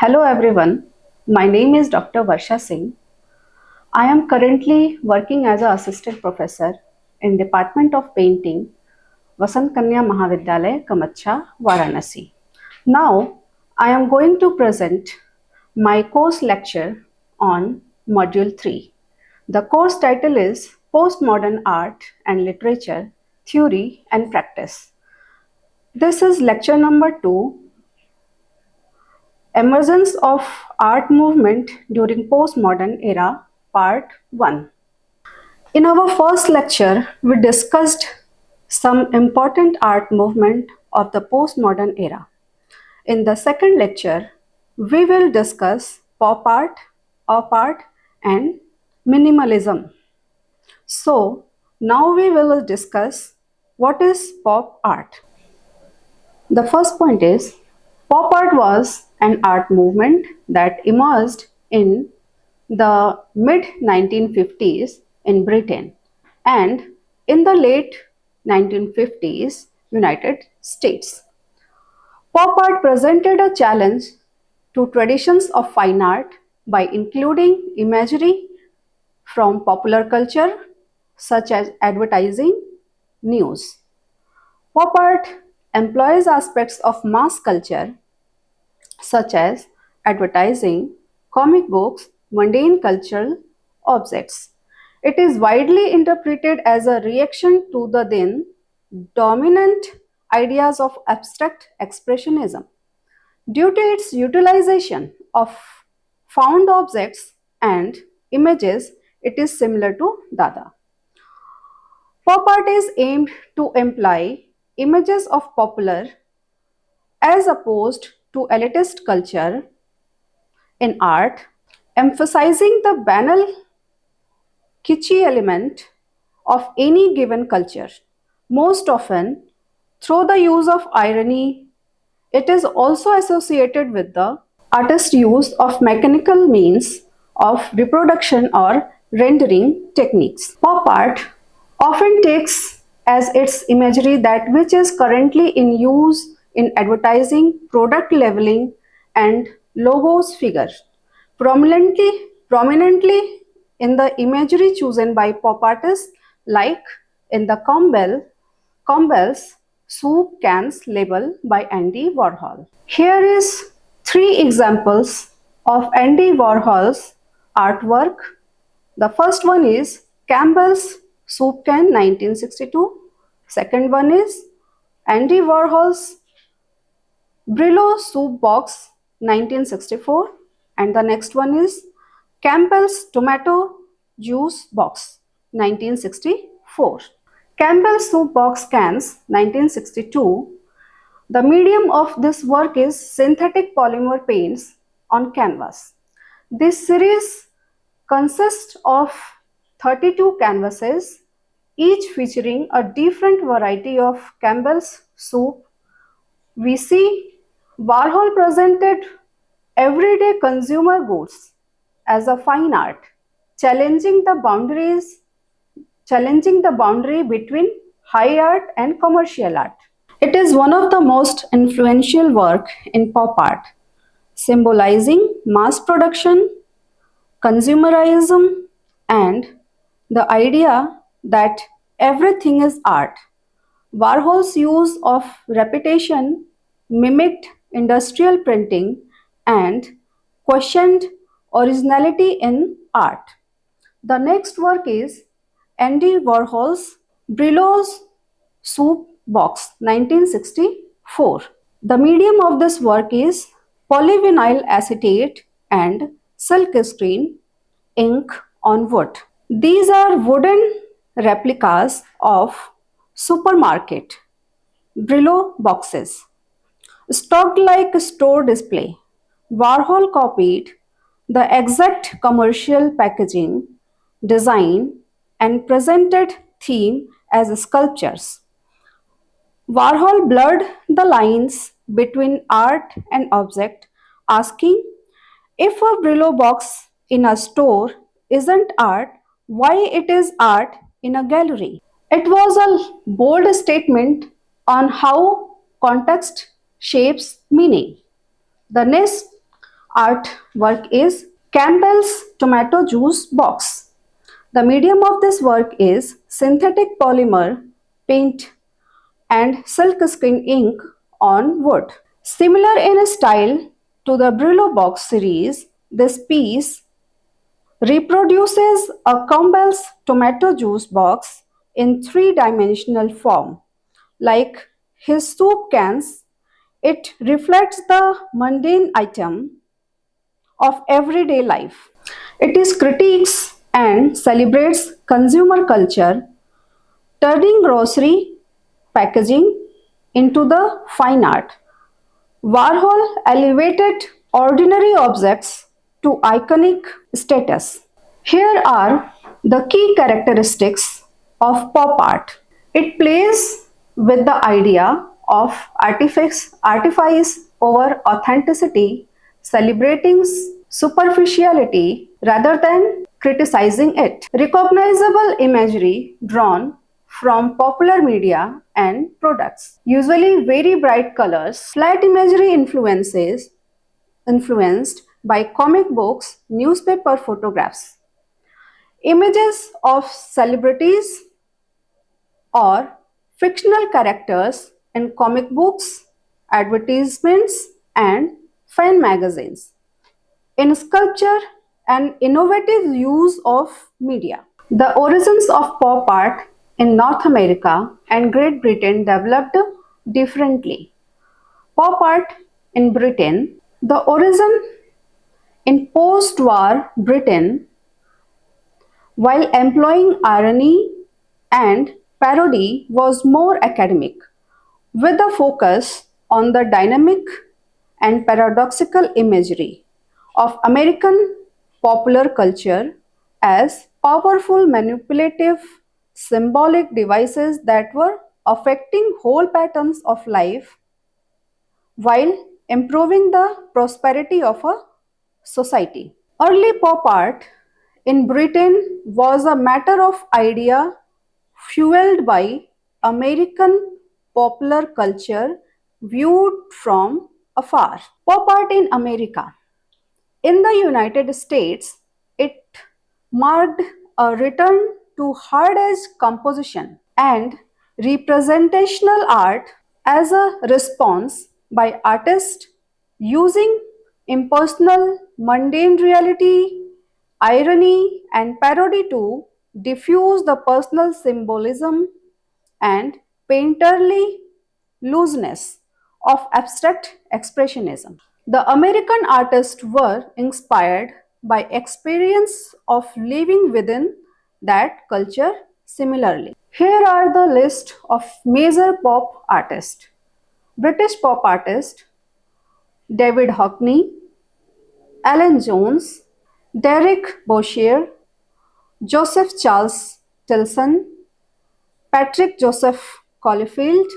Hello everyone, my name is Dr. Varsha Singh. I am currently working as an assistant professor in Department of Painting, Vasant Kanya Mahavidyalaya, Kamacha, Varanasi. Now, I am going to present my course lecture on Module 3. The course title is Postmodern Art and Literature, Theory and Practice. This is lecture number 2, Emergence of Art Movement During Postmodern Era, Part 1. In our first lecture, we discussed some important art movement of the postmodern era. In the second lecture, we will discuss pop art, op art, and minimalism. So, now we will discuss what is pop art. The first point is pop art was an art movement that emerged in the mid 1950s in Britain and in the late 1950s United States. Pop art presented a challenge to traditions of fine art by including imagery from popular culture such as advertising, news. Pop art employs aspects of mass culture such as advertising, comic books, mundane cultural objects. It is widely interpreted as a reaction to the then dominant ideas of abstract expressionism. Due to its utilization of found objects and images, it is similar to Dada. Pop art is aimed to imply images of popular as opposed to elitist culture in art, emphasizing the banal, kitschy element of any given culture. Most often, through the use of irony, it is also associated with the artist's use of mechanical means of reproduction or rendering techniques. Pop art often takes as its imagery that which is currently in use in advertising, product labeling, and logos figure. Prominently in the imagery chosen by pop artists, like in the Campbell's soup cans label by Andy Warhol. Here is three examples of Andy Warhol's artwork. The first one is Campbell's soup can 1962. Second one is Andy Warhol's Brillo soup box 1964, and the next one is Campbell's tomato juice box 1964. Campbell's soup box cans 1962. The medium of this work is synthetic polymer paints on canvas. This series consists of 32 canvases, each featuring a different variety of Campbell's soup. We see Warhol presented everyday consumer goods as a fine art, challenging the boundary between high art and commercial art. It is one of the most influential work in pop art, symbolizing mass production, consumerism, and the idea that everything is art. Warhol's use of repetition mimicked industrial printing and questioned originality in art. The next work is Andy Warhol's Brillo's Soup Box 1964. The medium of this work is polyvinyl acetate and silkscreen ink on wood. These are wooden replicas of supermarket Brillo boxes. Stocked like a store display, Warhol copied the exact commercial packaging, design, and presented theme as sculptures. Warhol blurred the lines between art and object, asking if a Brillo box in a store isn't art, why it is art in a gallery? It was a bold statement on how context shapes meaning. The next artwork is Campbell's tomato juice box. The medium of this work is synthetic polymer paint and silkscreen ink on wood. Similar in style to the Brillo box series, this piece reproduces a Campbell's tomato juice box in three-dimensional form. Like his soup cans, it reflects the mundane item of everyday life. It is critiques and celebrates consumer culture, turning grocery packaging into the fine art. Warhol elevated ordinary objects to iconic status. Here are the key characteristics of pop art. It plays with the idea of artifice over authenticity, celebrating superficiality rather than criticizing it. Recognizable imagery drawn from popular media and products. Usually very bright colors, flat imagery influenced by comic books, newspaper photographs. Images of celebrities or fictional characters in comic books, advertisements, and fan magazines. In sculpture, an innovative use of media. The origins of pop art in North America and Great Britain developed differently. Pop art in Britain, the origin in post war Britain, while employing irony and parody, was more academic, with a focus on the dynamic and paradoxical imagery of American popular culture as powerful, manipulative, symbolic devices that were affecting whole patterns of life while improving the prosperity of a society. Early pop art in Britain was a matter of idea fueled by American popular culture viewed from afar. Pop art in America. In the United States, it marked a return to hard edge composition and representational art as a response by artists using impersonal, mundane reality, irony, and parody to diffuse the personal symbolism and painterly looseness of abstract expressionism. The American artists were inspired by experience of living within that culture similarly. Here are the list of major pop artists. British pop artist David Hockney, Alan Jones, Derek Boshier, Joseph Charles Tilson, Patrick Joseph Caulfield,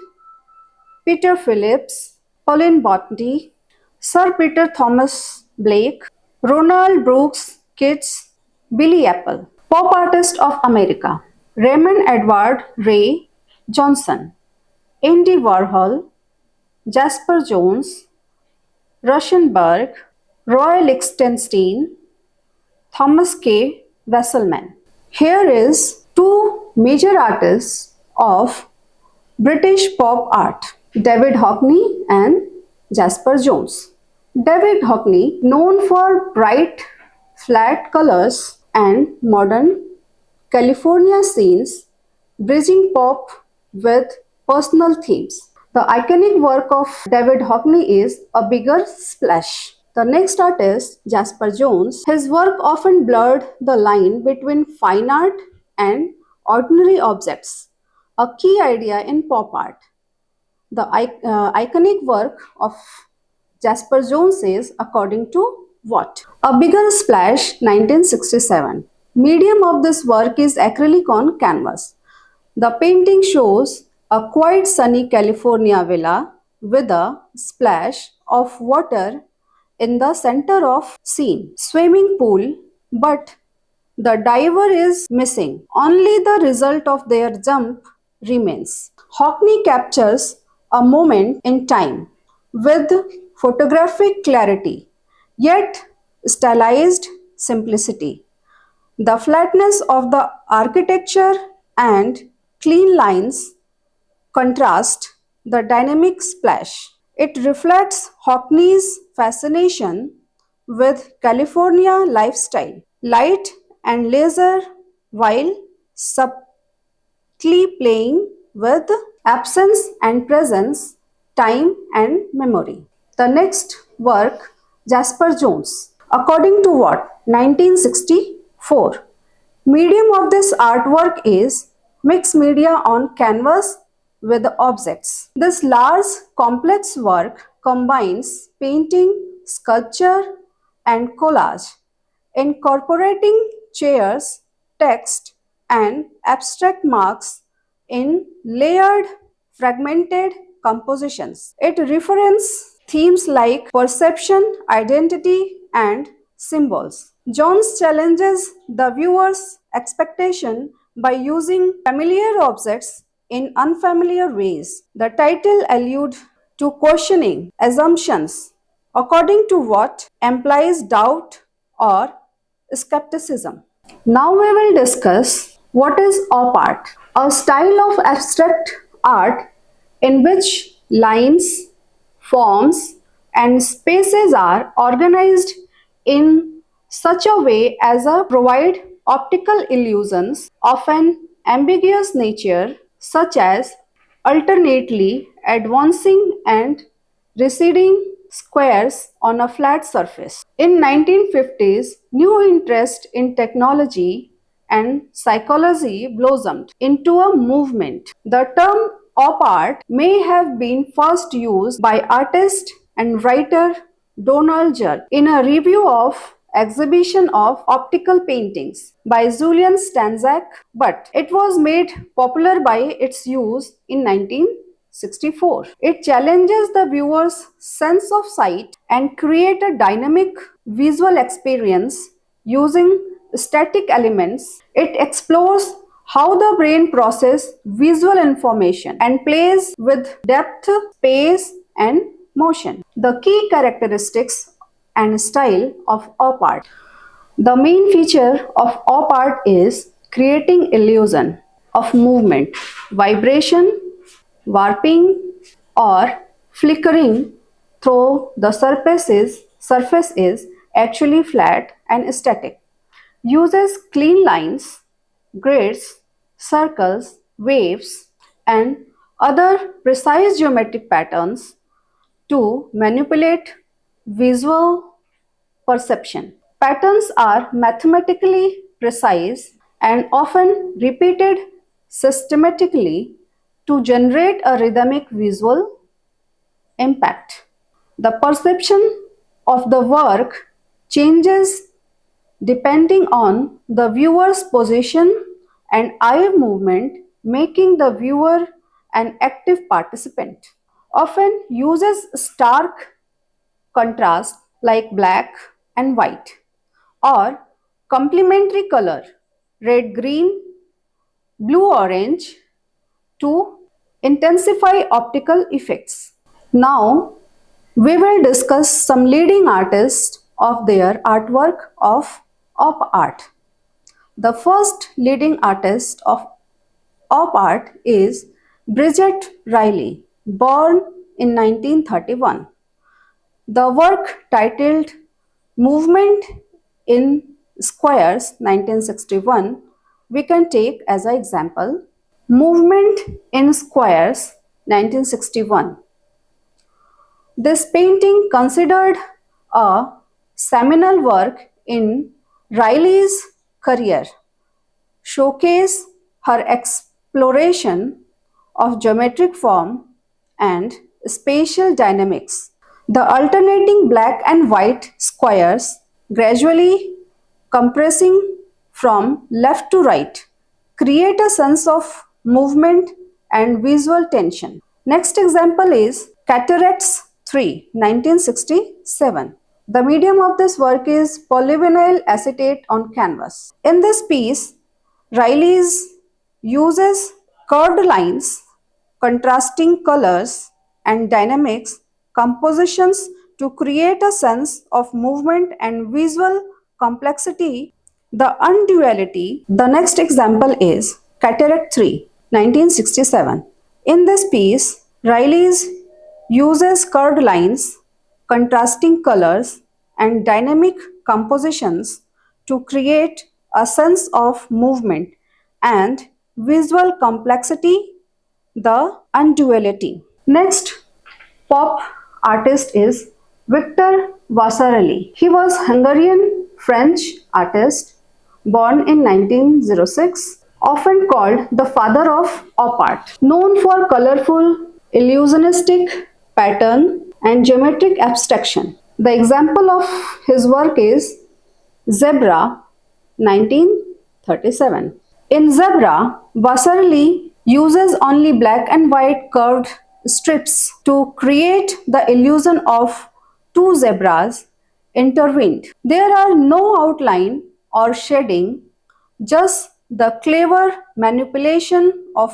Peter Phillips, Pauline Botany, Sir Peter Thomas Blake, Ronald Brooks Kitts, Billy Apple. Pop artist of America: Raymond Edward Ray Johnson, Andy Warhol, Jasper Jones, Rauschenberg, Roy Lichtenstein, Thomas K. Wasserman. Here is two major artists of British pop art: David Hockney and Jasper Jones. David Hockney, known for bright, flat colors and modern California scenes, bridging pop with personal themes. The iconic work of David Hockney is A Bigger Splash. The next artist, Jasper Jones, his work often blurred the line between fine art and ordinary objects, a key idea in pop art. The iconic work of Jasper Jones is according to what? A Bigger Splash, 1967. Medium of this work is acrylic on canvas. The painting shows a quite sunny California villa with a splash of water in the center of scene. Swimming pool, but the diver is missing. Only the result of their jump remains. Hockney captures a moment in time with photographic clarity, yet stylized simplicity. The flatness of the architecture and clean lines contrast the dynamic splash. It reflects Hockney's fascination with California lifestyle, light and laser, while subtly playing with absence and presence, time and memory. The next work, Jasper Jones. According to what? 1964. Medium of this artwork is mixed media on canvas with objects. This large complex work combines painting, sculpture and collage, incorporating chairs, text and abstract marks in layered, fragmented compositions. It references themes like perception, identity, and symbols. Jones challenges the viewer's expectation by using familiar objects in unfamiliar ways. The title alludes to questioning assumptions, according to what implies doubt or skepticism. Now we will discuss what is op art, a style of abstract art in which lines, forms, and spaces are organized in such a way as to provide optical illusions of an ambiguous nature, such as alternately advancing and receding squares on a flat surface. In 1950s, new interest in technology and psychology blossomed into a movement. The term op art may have been first used by artist and writer Donald Judd in a review of exhibition of optical paintings by Julian Stanzak, but it was made popular by its use in 1964. It challenges the viewer's sense of sight and create a dynamic visual experience using static elements. It explores how the brain processes visual information and plays with depth, space, and motion. The key characteristics and style of op art. The main feature of op art is creating illusion of movement, vibration, warping, or flickering though the surface is actually flat and static. Uses clean lines, grids, circles, waves, and other precise geometric patterns to manipulate visual perception. Patterns are mathematically precise and often repeated systematically to generate a rhythmic visual impact. The perception of the work changes depending on the viewer's position and eye movement, making the viewer an active participant. Often uses stark contrast like black and white or complementary color red green, blue orange to intensify optical effects. Now we will discuss some leading artists of their artwork of op art. The first leading artist of op art is Bridget Riley, born in 1931. The work titled Movement in Squares 1961 we can take as an example. Movement in Squares 1961. This painting, considered a seminal work in Riley's career, showcase her exploration of geometric form and spatial dynamics. The alternating black and white squares gradually compressing from left to right create a sense of movement and visual tension. Next example is Cataracts 3, 1967. The medium of this work is polyvinyl acetate on canvas. In this piece, Riley's uses curved lines, contrasting colors and dynamics compositions to create a sense of movement and visual complexity, the unduality. The next example is Cataract 3, 1967. In this piece, Riley's uses curved lines, contrasting colors, and dynamic compositions to create a sense of movement and visual complexity, the unduality. Next pop artist is Victor Vasarely. He was Hungarian French artist born in 1906, often called the father of op art, known for colorful illusionistic pattern and geometric abstraction. The example of his work is Zebra 1937. In Zebra, Vasarely uses only black and white curved strips to create the illusion of two zebras intertwined. There are no outline or shading, just the clever manipulation of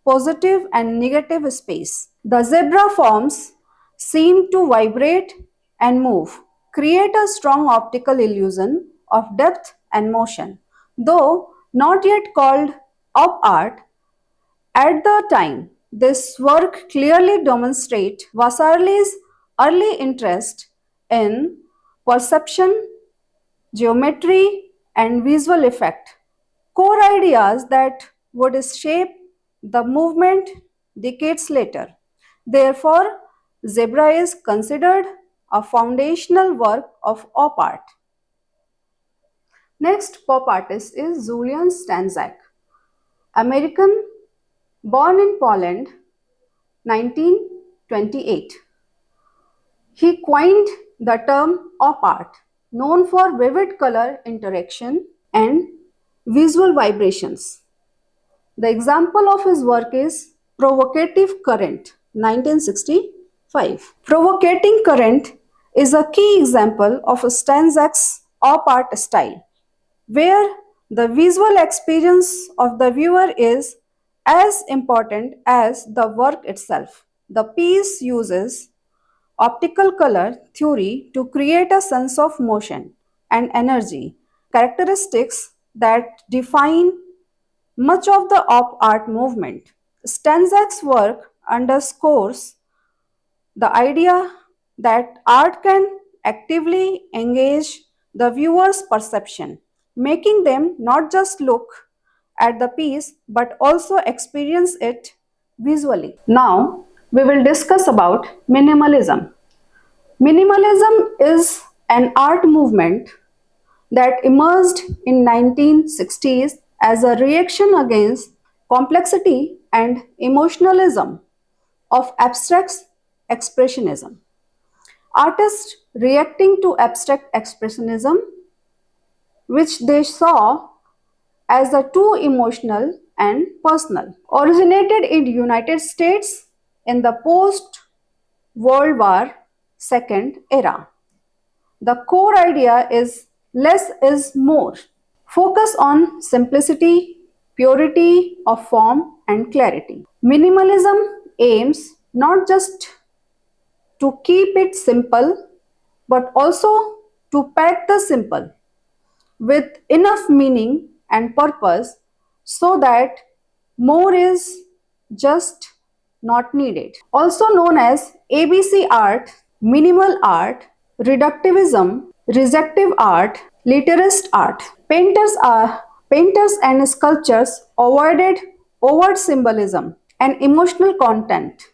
positive and negative space. The zebra forms seem to vibrate and move, create a strong optical illusion of depth and motion. Though not yet called op art, at the time, this work clearly demonstrates Vasarely's early interest in perception, geometry, and visual effect, core ideas that would shape the movement decades later. Therefore, Zebra is considered a foundational work of op art. Next pop artist is Julian Stanczak, American, born in Poland, 1928. He coined the term op art, known for vivid color interaction and visual vibrations. The example of his work is Provocative Current, 1965. Provocating Current is a key example of Stanczak's op art style, where the visual experience of the viewer is as important as the work itself. The piece uses optical color theory to create a sense of motion and energy, characteristics that define much of the op art movement. Stanczak's work underscores the idea that art can actively engage the viewer's perception, making them not just look at the piece but also experience it visually. Now, we will discuss about minimalism. Minimalism is an art movement that emerged in 1960s as a reaction against complexity and emotionalism of abstract expressionism. Artists reacting to abstract expressionism, which they saw as a too emotional and personal, originated in the United States in the post World War II era. The core idea is less is more. Focus on simplicity, purity of form, and clarity. Minimalism aims not just to keep it simple but also to pack the simple with enough meaning and purpose so that more is just not needed. Also known as ABC art, minimal art, reductivism, rejective art, literist art. Painters and sculptors avoided overt symbolism and emotional content,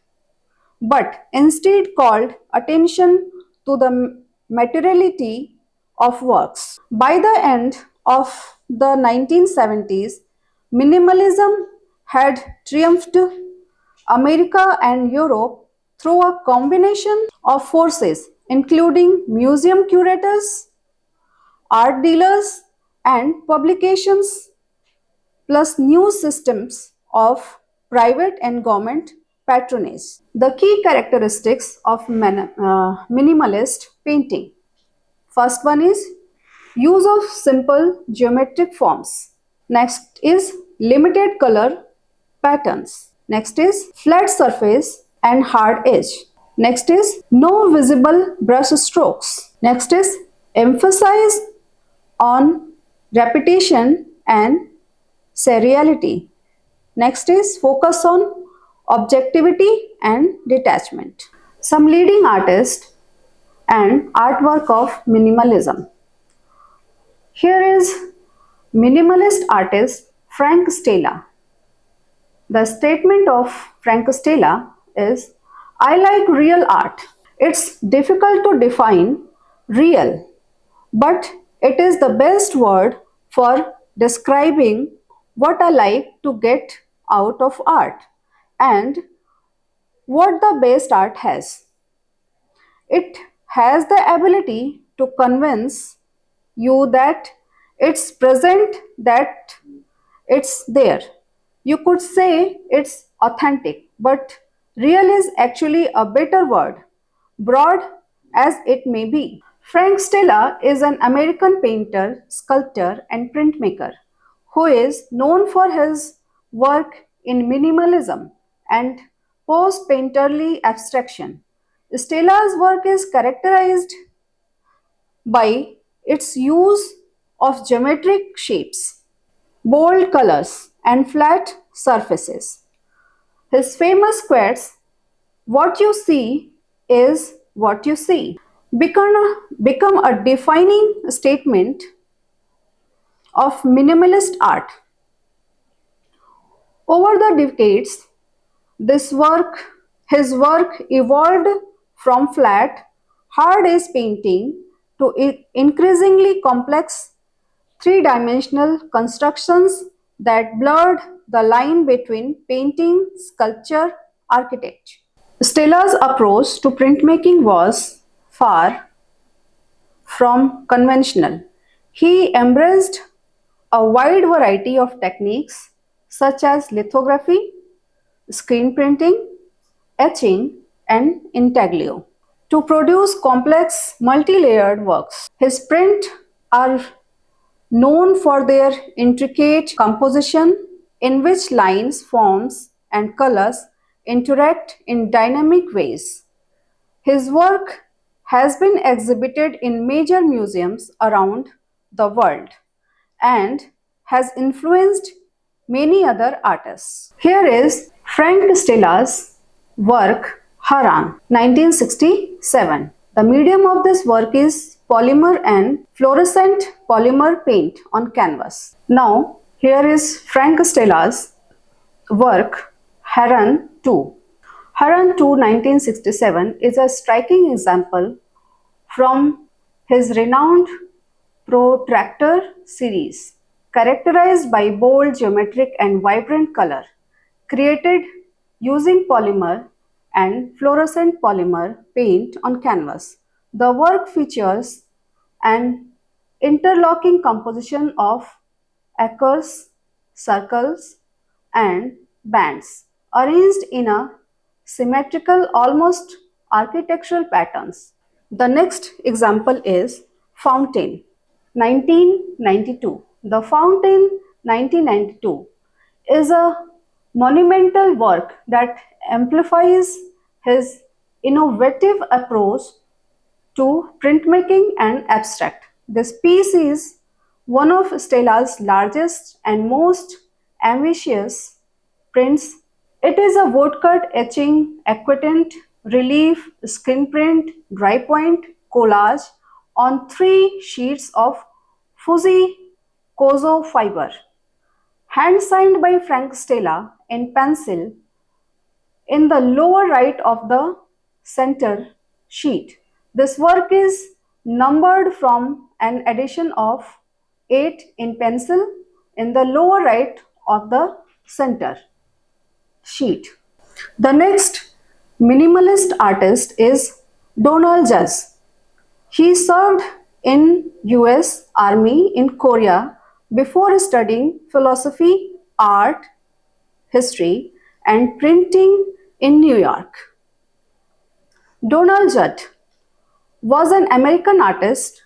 but instead called attention to the materiality of works. By the end of the 1970s, minimalism had triumphed America and Europe through a combination of forces, including museum curators, art dealers, and publications, plus new systems of private and government patronage. The key characteristics of minimalist painting. First one is use of simple geometric forms. Next is limited color patterns. Next is flat surface and hard edge. Next is no visible brush strokes. Next is emphasize on repetition and seriality. Next is focus on objectivity and detachment. Some leading artists and artwork of minimalism. Here is minimalist artist Frank Stella. The statement of Frank Stella is, I like real art. It's difficult to define real, but it is the best word for describing what I like to get out of art and what the best art has. It has the ability to convince you that it's present, that it's there. You could say it's authentic, but real is actually a better word, broad as it may be. Frank Stella is an American painter, sculptor, and printmaker who is known for his work in minimalism and post painterly abstraction. Stella's work is characterized by its use of geometric shapes, bold colors, and flat surfaces. His famous quotes, what you see is what you see, become a defining statement of minimalist art. Over the decades, this work, his work evolved from flat, hard edge painting to increasingly complex three-dimensional constructions that blurred the line between painting, sculpture, architecture. Stella's approach to printmaking was far from conventional. He embraced a wide variety of techniques such as lithography, screen printing, etching, and intaglio to produce complex multi-layered works. His prints are known for their intricate composition in which lines, forms, and colors interact in dynamic ways. His work has been exhibited in major museums around the world and has influenced many other artists. Here is Frank Stella's work Haran 1967. The medium of this work is polymer and fluorescent polymer paint on canvas. Now here is Frank Stella's work Haran 2. Haran 2 1967 is a striking example from his renowned protractor series, characterized by bold geometric and vibrant color, created using polymer and fluorescent polymer paint on canvas. The work features an interlocking composition of arcs, circles, and bands arranged in a symmetrical, almost architectural patterns. The next example is Fountain 1992. The Fountain 1992 is a monumental work that amplifies his innovative approach to printmaking and abstract. This piece is one of Stella's largest and most ambitious prints. It is a woodcut, etching, aquatint, relief, screen print, dry point, collage on 3 sheets of fuzzy kozo fiber, hand signed by Frank Stella in pencil in the lower right of the center sheet. This work is numbered from an addition of 8 in pencil in the lower right of the center sheet. The next minimalist artist is Donald Judd. He served in US Army in Korea before studying philosophy, art, history, and printing in New York. Donald Judd was an American artist,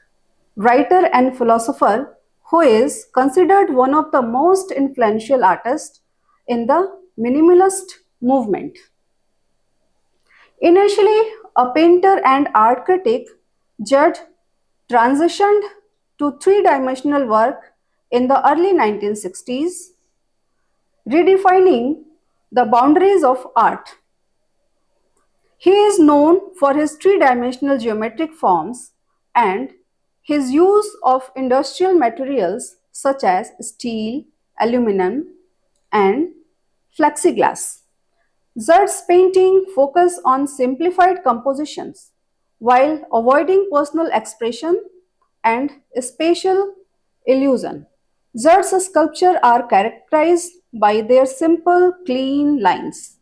writer, and philosopher who is considered one of the most influential artists in the minimalist movement. Initially a painter and art critic, Judd transitioned to three-dimensional work in the early 1960s, redefining the boundaries of art. He is known for his three-dimensional geometric forms and his use of industrial materials such as steel, aluminum, and plexiglass. Zert's painting focus on simplified compositions while avoiding personal expression and spatial illusion. Zert's sculptures are characterized by their simple, clean lines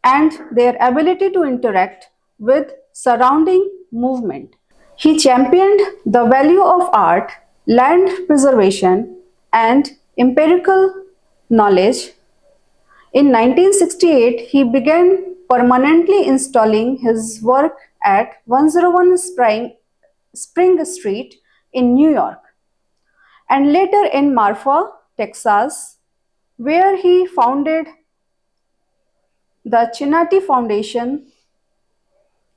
and their ability to interact with surrounding movement. He championed the value of art, land preservation, and empirical knowledge. In 1968, he began permanently installing his work at 101 Spring Street in New York and later in Marfa, Texas, where he founded the Chinati Foundation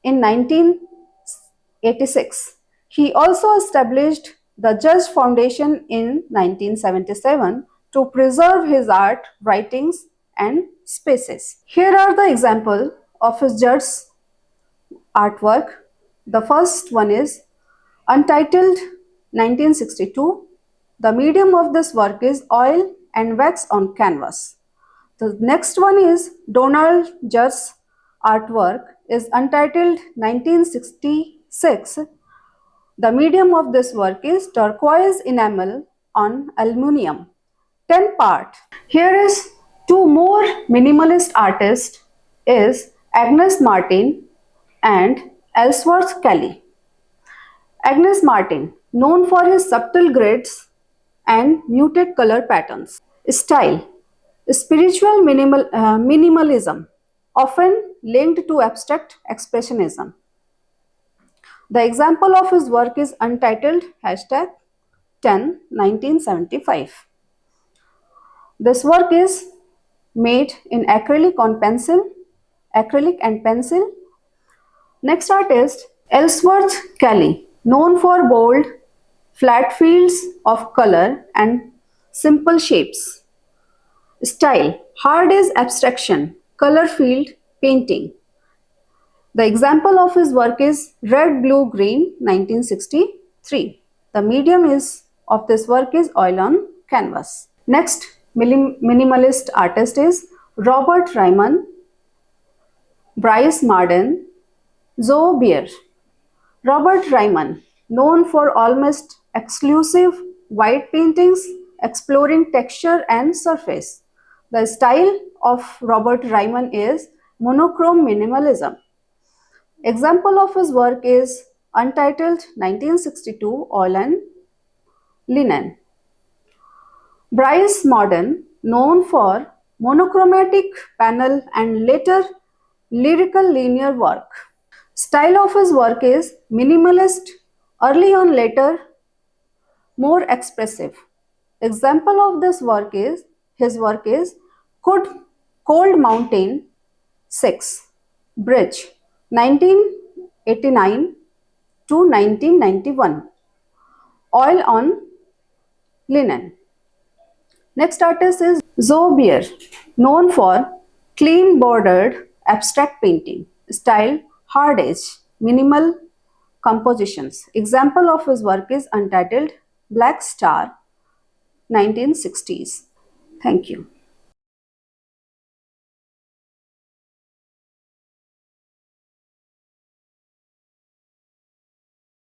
in 1986. He also established the Judge Foundation in 1977 to preserve his art, writings, and spaces. Here are the examples of his Judge's artwork. The first one is Untitled 1962. The medium of this work is oil and wax on canvas. The next one is Donald Judd's artwork is Untitled 1966. The medium of this work is turquoise enamel on aluminium. 10 part. Here is two more minimalist artists is Agnes Martin and Ellsworth Kelly. Agnes Martin, known for his subtle grids and muted color patterns. Style. Spiritual minimalism, often linked to abstract expressionism. The example of his work is Untitled #10 1975. This work is made in acrylic and pencil. Next artist, Ellsworth Kelly, known for bold, flat fields of color and simple shapes. Style, hard is abstraction, color field painting. The example of his work is Red, Blue, Green 1963. The medium of this work is oil on canvas. Next minimalist artist is Robert Ryman, Bryce Marden, Zoe Beer. Robert Ryman, known for almost exclusive white paintings exploring texture and surface. The style of Robert Ryman is monochrome minimalism. Example of his work is Untitled 1962 Oil and Linen. Bryce Marden, known for monochromatic panel and later lyrical linear work. Style of his work is minimalist, early on later more expressive. Example of this work is Cold Mountain 6 Bridge 1989 to 1991. Oil on linen. Next artist is Zoe Beer, known for clean bordered abstract painting. Style hard edge, minimal compositions. Example of his work is Untitled Black Star 1960s. Thank you.